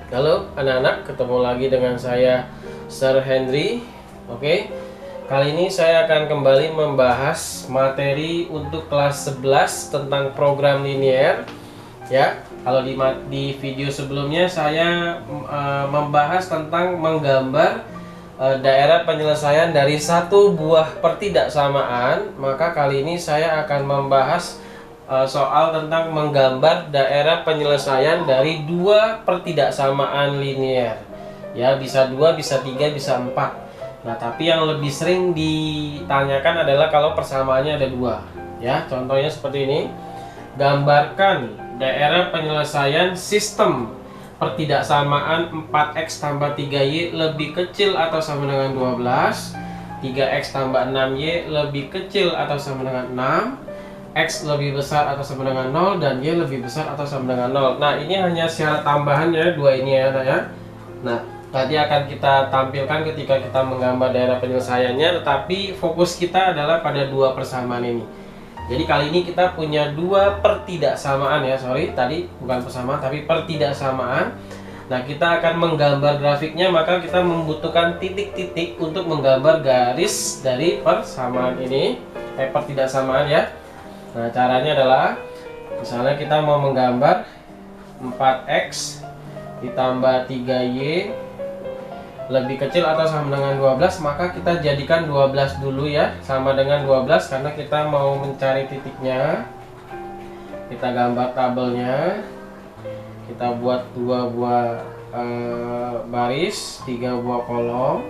Halo anak-anak, ketemu lagi dengan saya Sir Henry. Oke, kali ini saya akan kembali membahas materi untuk kelas 11 tentang program linier. Ya, kalau di video sebelumnya saya membahas tentang menggambar daerah penyelesaian dari satu buah pertidaksamaan. Maka kali ini saya akan membahas soal tentang menggambar daerah penyelesaian dari dua pertidaksamaan linier. Ya, bisa dua, bisa tiga, bisa empat. Nah, tapi yang lebih sering ditanyakan adalah kalau persamaannya ada dua. Ya, contohnya seperti ini. Gambarkan daerah penyelesaian sistem pertidaksamaan 4x tambah 3y lebih kecil atau sama dengan 12, 3x tambah 6y lebih kecil atau sama dengan 6, X lebih besar atau sama dengan 0, dan Y lebih besar atau sama dengan 0. Nah, ini hanya syarat tambahannya, dua ini ya, ya. Nah, tadi akan kita tampilkan ketika kita menggambar daerah penyelesaiannya, tetapi fokus kita adalah pada dua persamaan ini. Jadi kali ini kita punya dua pertidaksamaan ya, tadi bukan persamaan tapi pertidaksamaan. Nah, kita akan menggambar grafiknya, maka kita membutuhkan titik-titik untuk menggambar garis dari persamaan ini, pertidaksamaan ya. Nah, caranya adalah misalnya kita mau menggambar 4x ditambah 3y lebih kecil atau sama dengan 12, maka kita jadikan 12 dulu ya, sama dengan 12 karena kita mau mencari titiknya. Kita gambar tabelnya. Kita buat dua buah baris, tiga buah kolom.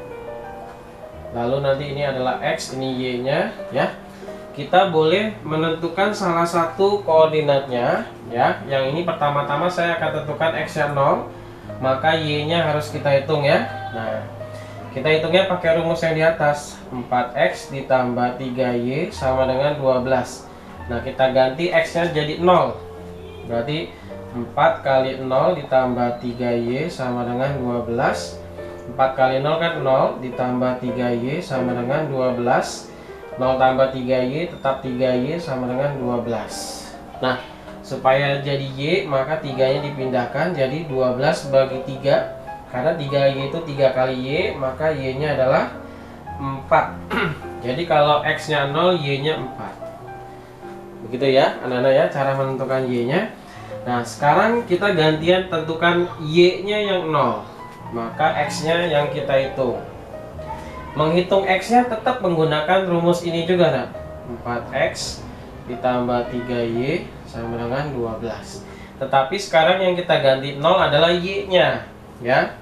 Lalu nanti ini adalah x, ini y-nya ya. Kita boleh menentukan salah satu koordinatnya ya. Yang ini pertama-tama saya akan tentukan x-nya 0, maka y-nya harus kita hitung ya. Nah, kita hitungnya pakai rumus yang di atas. 4x ditambah 3y sama dengan 12. Nah, kita ganti x-nya jadi 0. Berarti 4 kali 0 ditambah 3y sama dengan 12. 4 kali 0 kan 0, ditambah 3y sama dengan 12. 0 tambah 3y tetap 3y sama dengan 12. Nah, supaya jadi y, maka 3-nya dipindahkan jadi 12 bagi 3. Karena 3y itu 3 kali y, maka y-nya adalah 4. Jadi kalau x-nya 0, y-nya 4. Begitu ya, anak-anak ya, cara menentukan y-nya. Nah, sekarang kita gantian tentukan y-nya yang 0. Maka x-nya yang kita hitung. Menghitung x-nya tetap menggunakan rumus ini juga, nah. 4x ditambah 3y sama dengan 12. Tetapi sekarang yang kita ganti 0 adalah y-nya, ya.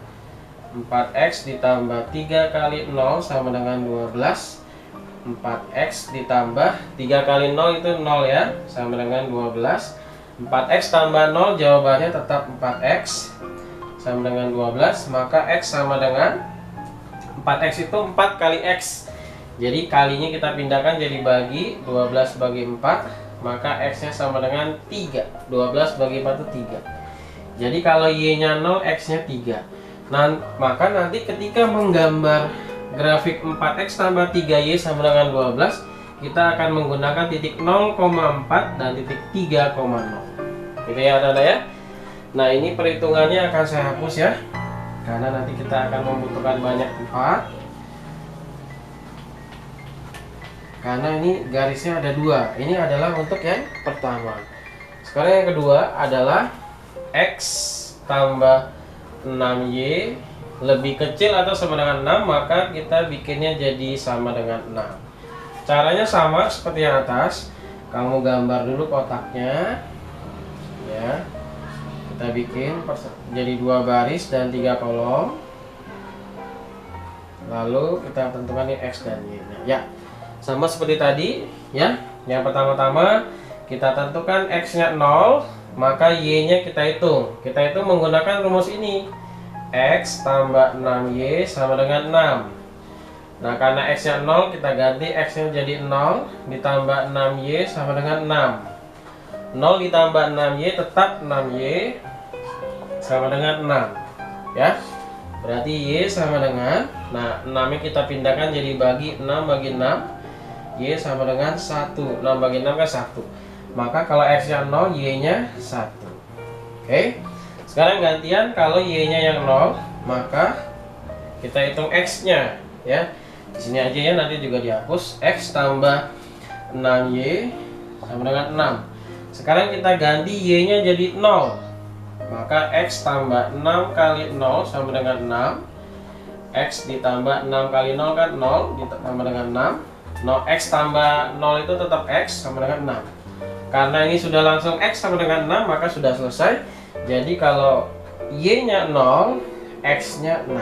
4x ditambah 3 kali 0 sama dengan 12. 4x ditambah 3 kali 0 itu 0 ya, sama dengan 12. 4x tambah 0 jawabannya tetap 4x sama dengan 12, maka x sama dengan 4x itu 4 kali x. Jadi kalinya kita pindahkan jadi bagi 12 bagi 4, maka x nya sama dengan 3. 12 bagi 4 itu 3. Jadi kalau y nya 0, x nya 3. Nah, maka nanti ketika menggambar grafik 4x tambah 3y sama dengan 12, kita akan menggunakan titik 0,4 dan titik 3,0. Gitu ya anak-anak ya. Nah, ini perhitungannya akan saya hapus ya, karena nanti kita akan membutuhkan banyak tempat. Karena ini garisnya ada dua. Ini adalah untuk yang pertama. Sekarang yang kedua adalah x tambah 6y lebih kecil atau sama dengan 6, maka kita bikinnya jadi sama dengan 6. Caranya sama seperti yang atas. Kamu gambar dulu kotaknya ya. Kita bikin jadi dua baris dan 3 kolom. Lalu kita tentukan ini x dan y -nya. Ya, sama seperti tadi ya. Yang pertama-tama kita tentukan x-nya 0, maka y-nya kita hitung. Kita hitung menggunakan rumus ini. X tambah 6y sama dengan 6. Nah, karena x-nya 0, kita ganti x-nya jadi 0 ditambah 6y sama dengan 6. 0 ditambah 6y tetap 6y sama dengan 6 ya. Berarti y sama dengan, nah 6 nya kita pindahkan jadi bagi 6 bagi 6, y sama dengan 1. 6 bagi 6 kan 1. Maka kalau x nya 0, y nya 1. Oke. Sekarang gantian, kalau Y-nya yang 0, maka kita hitung X-nya ya. Di sini aja ya, nanti juga dihapus. X tambah 6Y sama dengan 6. Sekarang kita ganti Y-nya jadi 0. Maka X tambah 6 kali 0 sama dengan 6. X ditambah 6 kali 0 kan 0, ditambah dengan 6. X tambah 0 itu tetap X sama dengan 6. Karena ini sudah langsung X sama dengan 6, maka sudah selesai. Jadi kalau Y-nya 0, X-nya 6.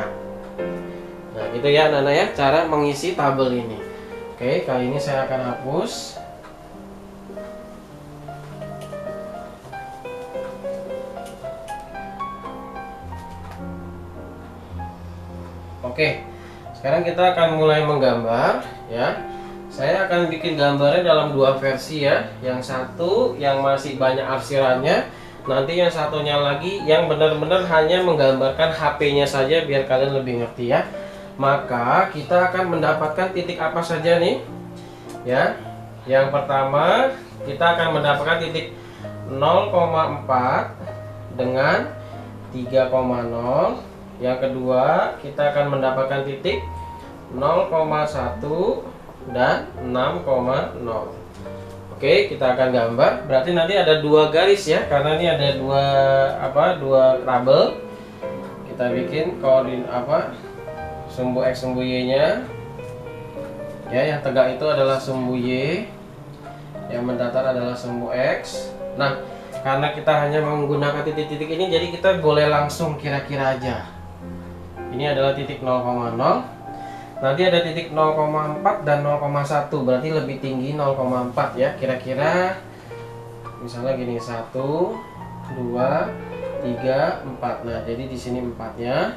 Nah gitu ya anak-anak ya, cara mengisi tabel ini. Oke, kali ini saya akan hapus. Oke, sekarang kita akan mulai menggambar ya. Saya akan bikin gambarnya dalam dua versi ya. Yang satu yang masih banyak arsirannya, nanti yang satunya lagi yang benar-benar hanya menggambarkan HP-nya saja biar kalian lebih ngerti ya. Maka kita akan mendapatkan titik apa saja nih ya. Yang pertama kita akan mendapatkan titik 0,4 dengan 3,0. Yang kedua kita akan mendapatkan titik 0,1 dan 6,0. Oke, kita akan gambar. Berarti nanti ada dua garis ya, karena ini ada dua tabel. Kita bikin koordinat sumbu X sumbu Y nya ya. Yang tegak itu adalah sumbu Y, yang mendatar adalah sumbu X. Nah, karena kita hanya menggunakan titik-titik ini, jadi kita boleh langsung kira-kira aja. Ini adalah titik 0,0. Nanti ada titik 0,4 dan 0,1, berarti lebih tinggi 0,4 ya. Kira-kira misalnya gini, 1, 2, 3, 4. Nah, jadi di sini 4-nya.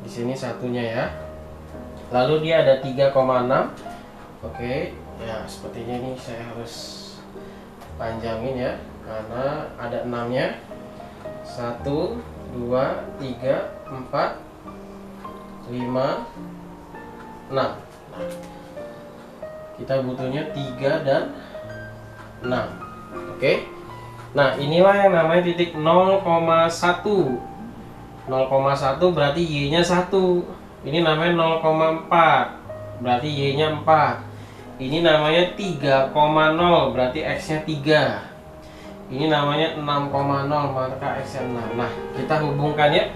Di sini 1-nya ya. Lalu dia ada 3,6. Oke, ya sepertinya ini saya harus panjangin ya, karena ada 6-nya. 1, 2, 3, 4, 5, 6. Kita butuhnya 3 dan 6. Oke. Nah, inilah yang namanya titik 0,1. 0,1 berarti Y-nya 1. Ini namanya 0,4. Berarti Y-nya 4. Ini namanya 3,0, berarti X-nya 3. Ini namanya 6,0, maka X-nya 6. Nah, kita hubungkan ya.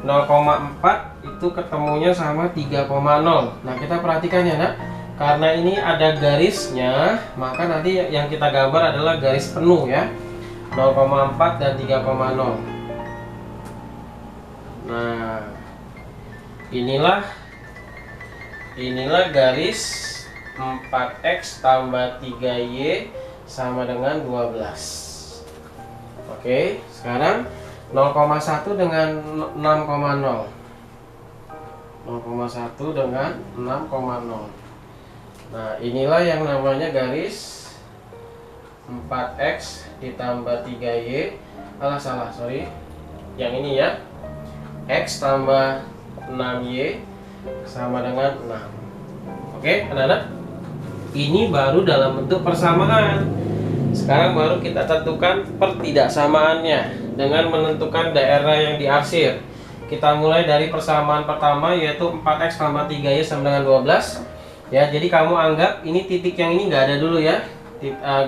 0,4 itu ketemunya sama 3,0. Nah, kita perhatikan ya nak, karena ini ada garisnya, maka nanti yang kita gambar adalah garis penuh ya. 0,4 dan 3,0. Nah, inilah garis 4X tambah 3Y sama dengan 12. Oke, sekarang 0,1 dengan 6,0. 0,1 dengan 6,0. Nah, inilah yang namanya garis 4X ditambah 3Y. Sorry. Yang ini ya. X tambah 6Y sama dengan 6. Oke, anak-anak. Ini baru dalam bentuk persamaan. Sekarang baru kita tentukan pertidaksamaannya dengan menentukan daerah yang diarsir. Kita mulai dari persamaan pertama, yaitu 4X tambah 3Y sama dengan 12. Ya, jadi kamu anggap ini titik yang ini nggak ada dulu ya.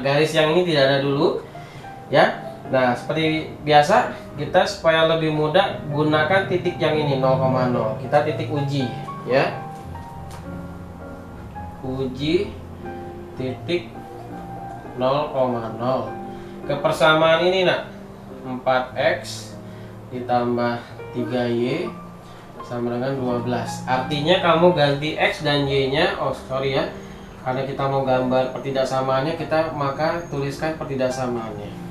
Garis yang ini tidak ada dulu. Ya. Nah, seperti biasa, kita supaya lebih mudah gunakan titik yang ini 0,0. Kita titik uji ya. Uji titik 0,0. Kepersamaan ini nak, 4X ditambah 3Y sama dengan 12. Artinya kamu ganti X dan Y nya. Ya, karena kita mau gambar pertidaksamaannya, maka tuliskan pertidaksamaannya.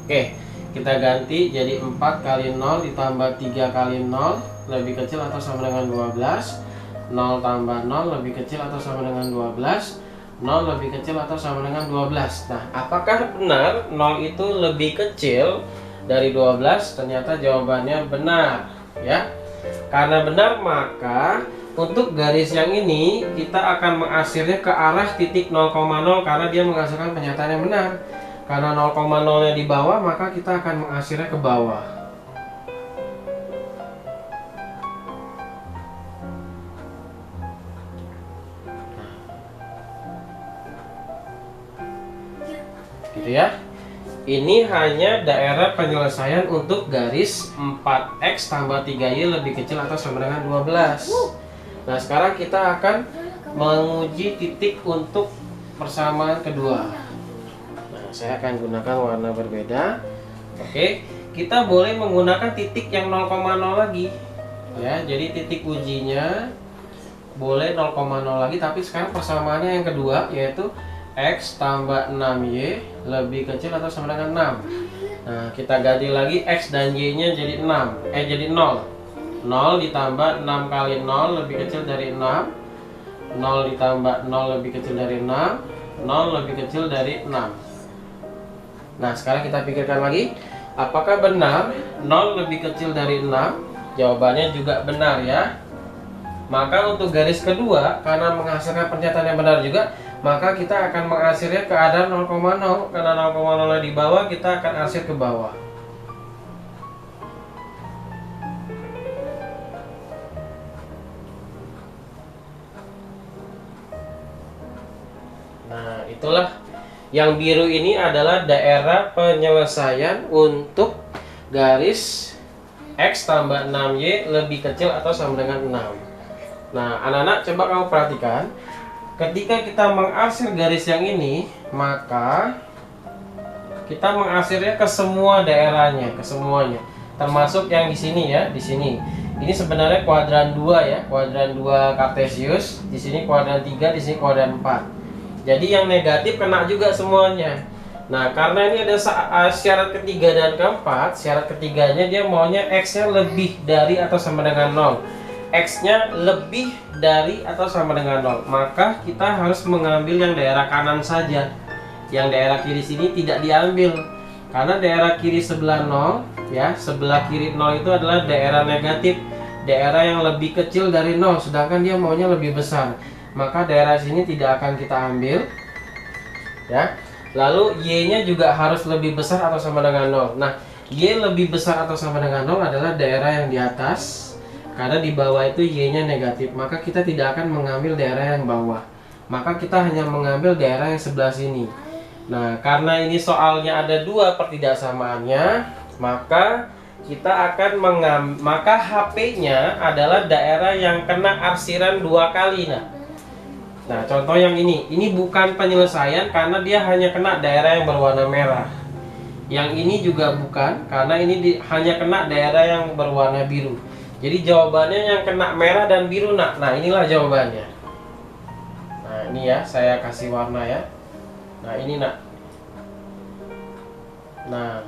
Oke, kita ganti jadi 4 kali 0 ditambah 3 kali 0 lebih kecil atau sama dengan 12. 0 tambah 0 lebih kecil atau sama dengan 12. 0 lebih kecil atau sama dengan 12. Nah, apakah benar 0 itu lebih kecil dari 12? Ternyata jawabannya benar ya. Karena benar, maka untuk garis yang ini kita akan mengarsirnya ke arah titik 0,0 karena dia menghasilkan pernyataan yang benar. Karena 0,0 nya di bawah, maka kita akan mengarsirnya ke bawah. ya. Ini hanya daerah penyelesaian untuk garis 4x tambah 3y lebih kecil atau sama dengan 12. Nah, sekarang kita akan menguji titik untuk persamaan kedua. Nah, saya akan gunakan warna berbeda. Oke, kita boleh menggunakan titik yang 0,0 lagi. Ya, jadi titik ujinya boleh 0,0 lagi, tapi sekarang persamaannya yang kedua, yaitu X tambah 6Y lebih kecil atau sama dengan 6. Nah, kita ganti lagi X dan Y nya jadi 6, jadi 0. 0 ditambah 6 kali 0 lebih kecil dari 6. 0 ditambah 0 lebih kecil dari 6. 0 lebih kecil dari 6. Nah, sekarang kita pikirkan lagi, apakah benar 0 lebih kecil dari 6? Jawabannya juga benar ya. Maka untuk garis kedua, karena menghasilkan pernyataan yang benar juga, maka kita akan mengakhirnya ke keadaan 0,0. Karena 0,0 di bawah, kita akan akhir ke bawah. Nah, itulah yang biru ini adalah daerah penyelesaian untuk garis X tambah 6Y lebih kecil atau sama dengan 6. Nah, anak-anak coba kamu perhatikan, ketika kita mengarsir garis yang ini, maka kita mengarsirnya ke semua daerahnya, ke semuanya, termasuk yang di sini ya, di sini. Ini sebenarnya kuadran 2 ya, kuadran 2 Kartesius. Di sini kuadran 3, di sini kuadran 4. Jadi yang negatif kena juga semuanya. Nah, karena ini ada syarat ketiga dan keempat, syarat ketiganya dia maunya X-nya lebih dari atau sama dengan 0. X-nya lebih dari atau sama dengan 0, maka kita harus mengambil yang daerah kanan saja. Yang daerah kiri sini tidak diambil, karena daerah kiri sebelah 0 ya, sebelah kiri 0 itu adalah daerah negatif, daerah yang lebih kecil dari 0, sedangkan dia maunya lebih besar, maka daerah sini tidak akan kita ambil ya. Lalu Y-nya juga harus lebih besar atau sama dengan 0. Nah, Y lebih besar atau sama dengan 0 adalah daerah yang di atas, karena di bawah itu Y-nya negatif, maka kita tidak akan mengambil daerah yang bawah, maka kita hanya mengambil daerah yang sebelah sini. Nah, karena ini soalnya ada dua pertidaksamaannya, maka kita akan maka HP-nya adalah daerah yang kena arsiran 2 kali. Nah, contoh yang ini bukan penyelesaian karena dia hanya kena daerah yang berwarna merah. Yang ini juga bukan, karena ini hanya kena daerah yang berwarna biru. Jadi jawabannya yang kena merah dan biru nak. Nah, inilah jawabannya. Nah, ini ya, saya kasih warna ya. Nah, ini nak. Nah,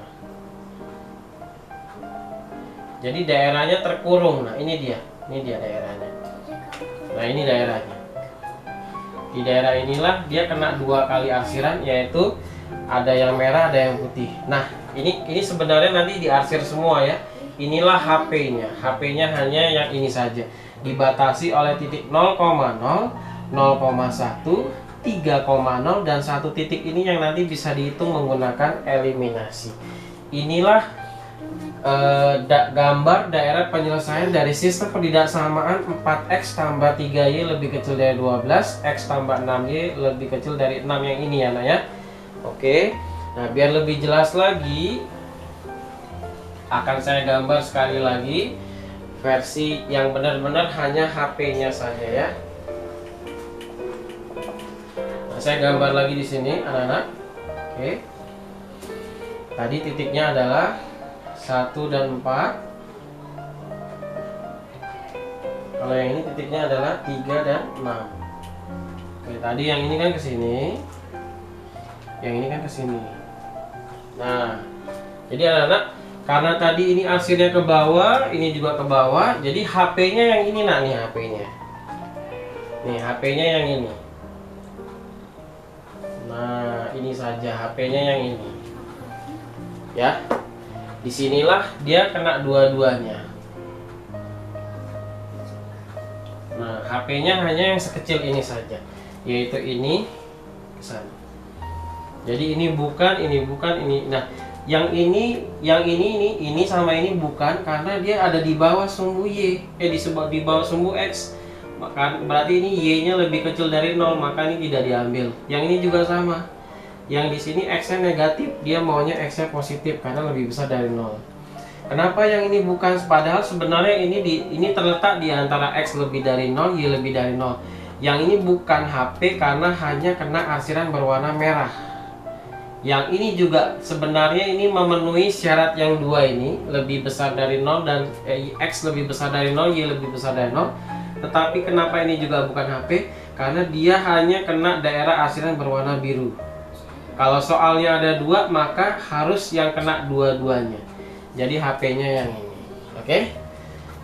jadi daerahnya terkurung. Nah, ini dia daerahnya. Nah, ini daerahnya. Di daerah inilah dia kena 2 kali arsiran, yaitu ada yang merah, ada yang putih. Nah, ini sebenarnya nanti diarsir semua ya. Inilah HP-nya. HP-nya hanya yang ini saja. Dibatasi oleh titik 0,0, 0,1, 3,0 dan 1 titik ini yang nanti bisa dihitung menggunakan eliminasi. Inilah gambar daerah penyelesaian dari sistem pertidaksamaan 4x tambah 3y lebih kecil dari 12, x tambah 6y lebih kecil dari 6 yang ini ya nak ya. Oke. Nah, biar lebih jelas lagi, akan saya gambar sekali lagi versi yang benar-benar hanya HP-nya saja ya. Nah, saya gambar lagi di sini anak-anak. Oke. Tadi titiknya adalah 1 dan 4. Kalau yang ini titiknya adalah 3 dan 6. Oke, tadi yang ini kan ke sini. Yang ini kan ke sini. Nah, jadi anak-anak, karena tadi ini arsirnya ke bawah, ini juga ke bawah, jadi HP-nya yang ini nak, nih HP-nya. Nih HP-nya yang ini. Nah, ini saja HP-nya yang ini. Ya. Disinilah dia kena dua-duanya. Nah, HP-nya hanya yang sekecil ini saja, yaitu ini ke sana. Jadi ini bukan, ini. Nah, yang ini sama ini bukan, karena dia ada di bawah sumbu Y, di bawah sumbu X. Maka berarti ini Y-nya lebih kecil dari 0, maka ini tidak diambil. Yang ini juga sama. Yang di sini X-nya negatif, dia maunya X-nya positif karena lebih besar dari 0. Kenapa yang ini bukan? Padahal sebenarnya ini terletak di antara X lebih dari 0, Y lebih dari 0. Yang ini bukan HP karena hanya kena arsiran berwarna merah. Yang ini juga sebenarnya ini memenuhi syarat yang dua ini, lebih besar dari 0 dan X lebih besar dari 0, Y lebih besar dari 0. Tetapi kenapa ini juga bukan HP? Karena dia hanya kena daerah arsiran berwarna biru. Kalau soalnya ada dua, maka harus yang kena dua-duanya. Jadi HP-nya yang ini. Oke?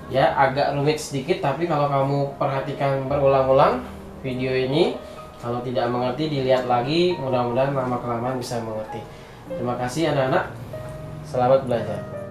Ya, agak rumit sedikit, tapi kalau kamu perhatikan berulang-ulang video ini, kalau tidak mengerti dilihat lagi, mudah-mudahan lama-kelamaan bisa mengerti. Terima kasih anak-anak. Selamat belajar.